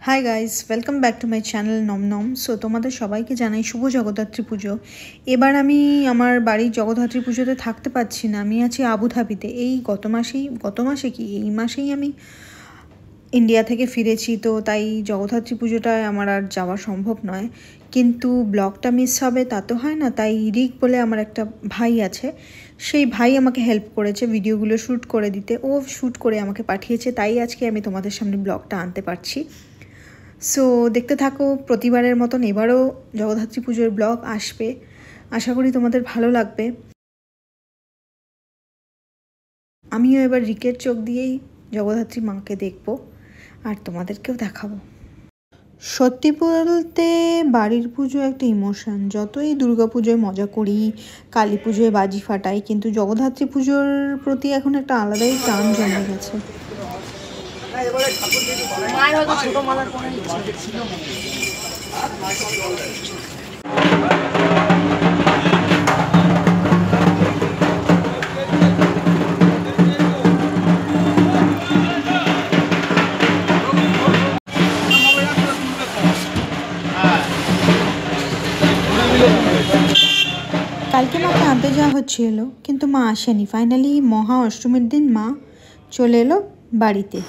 Hi guys, welcome back to my channel নম। So তোমাদের সবাইকে জানাই শুভ জগদ্ধাত্রী পুজো। এবার আমি আমার বাড়ির জগদ্ধাত্রী পুজোতে থাকতে পারছি না, আমি আছি আবুধাবিতে। এই এই মাসেই আমি ইন্ডিয়া থেকে ফিরেছি, তো তাই জগদ্ধাত্রী পুজোটায় আমার আর যাওয়া সম্ভব নয়। কিন্তু ব্লগটা মিস হবে তা তো হয় না, তাই রিক বলে আমার একটা ভাই আছে, সেই ভাই আমাকে হেল্প করেছে ভিডিওগুলো শ্যুট করে দিতে। ও শ্যুট করে আমাকে পাঠিয়েছে, তাই আজকে আমি তোমাদের সামনে ব্লগটা আনতে পারছি। সো দেখতে থাকো, প্রতিবারের মতন এবারও জগদ্ধাত্রী পুজোর ব্লগ আসবে, আশা করি তোমাদের ভালো লাগবে। আমিও এবার রিকের চোখ দিয়েই জগদ্ধাত্রী মাকে দেখব আর তোমাদেরকেও দেখাবো। সত্যি বলতে বাড়ির পুজো একটা ইমোশন। যতই দুর্গা পুজোয় মজা করি, কালী পুজোয় বাজি ফাটাই, কিন্তু জগদ্ধাত্রী পুজোর প্রতি এখন একটা আলাদাই টান জমে গেছে। কালকে মাকে আনতে যাওয়া হচ্ছিল, কিন্তু মা আসেনি। ফাইনালি মহা অষ্টমীর দিন মা চলে এলো বাড়িতে।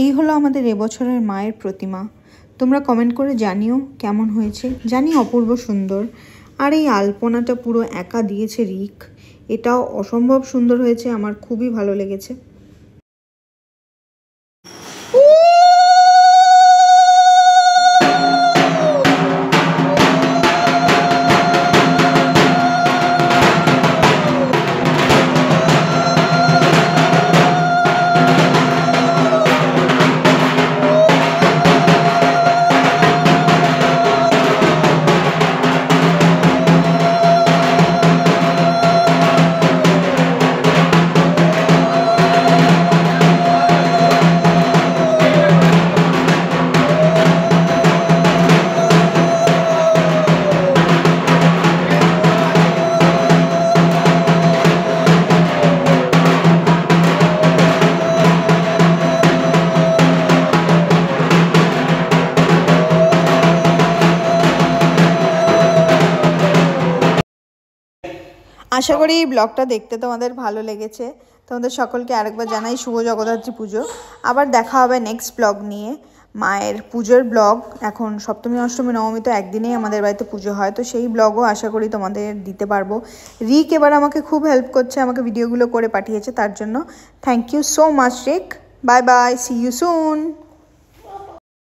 এই হলো আমাদের এবছরের মায়ের প্রতিমা। তোমরা কমেন্ট করে জানিও কেমন হয়েছে। জানি অপূর্ব সুন্দর। আর এই আলপনাটা পুরো একা দিয়েছে রিক, এটাও অসম্ভব সুন্দর হয়েছে, আমার খুবই ভালো লেগেছে। আশা করি এই ব্লগটা দেখতে তোমাদের ভালো লেগেছে। তোমাদের সকলকে আরেকবার জানাই শুভ জগদ্ধাত্রী পুজো। আবার দেখা হবে নেক্সট ব্লগ নিয়ে, মায়ের পুজোর ব্লগ। এখন সপ্তমী অষ্টমী নবমী তো একদিনেই আমাদের বাড়িতে পুজো হয়, তো সেই ব্লগও আশা করি তোমাদের দিতে পারবো। রিক এবার আমাকে খুব হেল্প করছে, আমাকে ভিডিওগুলো করে পাঠিয়েছে, তার জন্য thank you so much Rick. Bye bye, see you soon.